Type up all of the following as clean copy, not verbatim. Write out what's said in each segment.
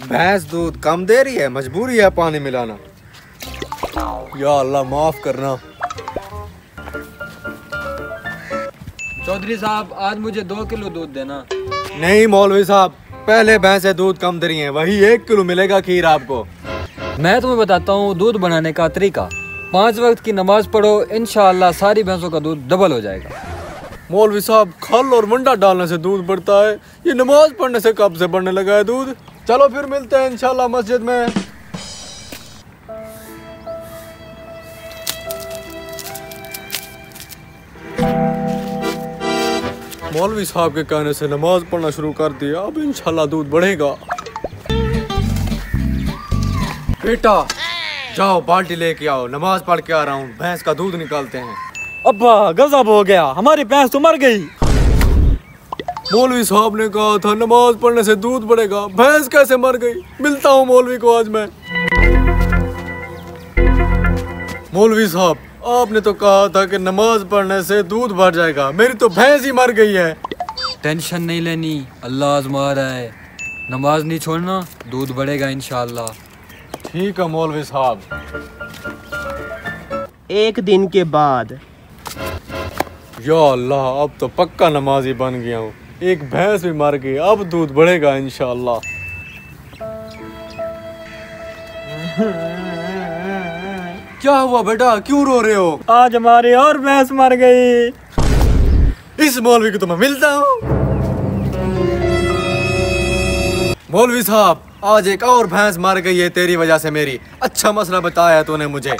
भैंस दूध कम दे रही है, मजबूरी है पानी मिलाना। या अल्लाह माफ करना। चौधरी साहब आज मुझे 2 किलो दूध देना। नहीं मौलवी साहब, पहले भैंसें दूध कम दे रही हैं, वही 1 किलो मिलेगा खीर आपको। मैं तुम्हें बताता हूँ दूध बनाने का तरीका। 5 वक्त की नमाज पढ़ो, इंशाअल्लाह सारी भैंसों का दूध डबल हो जाएगा। मौलवी साहब, खल और मंडा डालने से दूध बढ़ता है, ये नमाज पढ़ने से कब से बढ़ने लगा है दूध। चलो फिर मिलते हैं इंशाल्लाह मस्जिद में। मौलवी साहब के कहने से नमाज पढ़ना शुरू कर दिया, अब इंशाल्लाह दूध बढ़ेगा। बेटा जाओ बाल्टी लेके आओ, नमाज पढ़ के आ रहा हूँ, भैंस का दूध निकालते हैं। अब्बा गजब हो गया, हमारी भैंस तो मर गई। मौलवी साहब ने कहा था नमाज पढ़ने से दूध बढ़ेगा, भैंस कैसे मर गई। मिलता हूँ मौलवी को आज मैं। मौलवी साहब, आपने तो कहा था कि नमाज पढ़ने से दूध बढ़ जाएगा, मेरी तो भैंस ही मर गई है। टेंशन नहीं लेनी, अल्लाह आजमा रहा है। नमाज नहीं छोड़ना, दूध बढ़ेगा इंशाअल्लाह। ठीक है मौलवी साहब। 1 दिन के बाद। या अल्लाह, अब तो पक्का नमाजी बन गया हूँ। एक भैंस भी मर गई, अब दूध बढ़ेगा इंशाअल्लाह। क्या हुआ बेटा, क्यों रो रहे हो? आज हमारी और भैंस मर गई। इस मौलवी को तो मैं मिलता हूँ। मौलवी साहब, आज एक और भैंस मर गई है तेरी वजह से मेरी। अच्छा मसला बताया है तूने मुझे।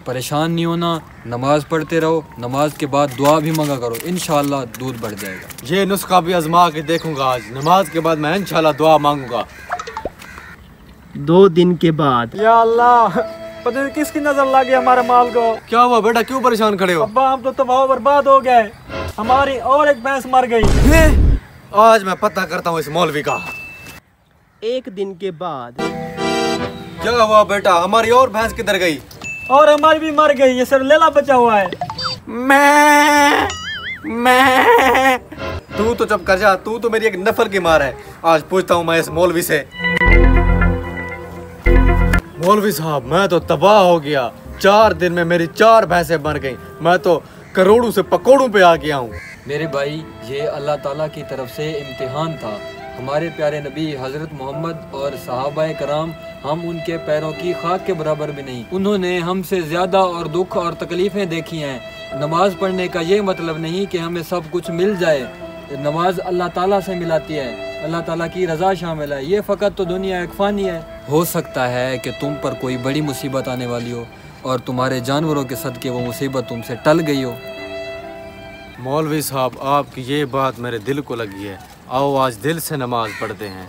परेशान नहीं होना, नमाज पढ़ते रहो, नमाज के बाद दुआ भी मांगा करो, इंशाअल्लाह दूध बढ़ जाएगा। ये नुस्खा भी आजमा के देखूंगा आज, नमाज के बाद मैं इंशाअल्लाह दुआ मांगूंगा। 2 दिन के बाद। या अल्लाह, पता नहीं किसकी नजर लग गई हमारे माल को। क्या हुआ बेटा, क्यों परेशान खड़े हो? अब्बा हम तो तबाह बर्बाद हो गए, हमारी और एक भैंस मर गई। आज मैं पता करता हूँ इस मौलवी का। 1 दिन के बाद। क्या हुआ बेटा, हमारी और भैंस किधर गई? और हमारी भी मर गई, ये सिर्फ लेला बचा हुआ है। मैं तू तो चुप कर जा, तू तो मेरी एक नफर की मार है। आज पूछता हूँ मैं इस मौलवी से। मौलवी साहब, मैं तो तबाह हो गया, 4 दिन में मेरी 4 भैंसें मर गईं। मैं तो करोड़ों से पकोड़ों पे आ गया हूँ। मेरे भाई, ये अल्लाह ताला की तरफ से इम्तिहान था। हमारे प्यारे नबी हज़रत मोहम्मद और सहाबाए कराम, हम उनके पैरों की खाक के बराबर भी नहीं। उन्होंने हमसे ज़्यादा और दुख और तकलीफ़ें देखी हैं। नमाज पढ़ने का ये मतलब नहीं कि हमें सब कुछ मिल जाए। नमाज अल्लाह ताला से मिलाती है, अल्लाह ताला की रज़ा शामिल है। ये फ़कत तो दुनिया एक फ़ानी है। हो सकता है कि तुम पर कोई बड़ी मुसीबत आने वाली हो और तुम्हारे जानवरों के सदके वो मुसीबत तुमसे टल गई हो। मौलवी साहब, आपकी ये बात मेरे दिल को लगी है। आओ आज दिल से नमाज पढ़ते हैं।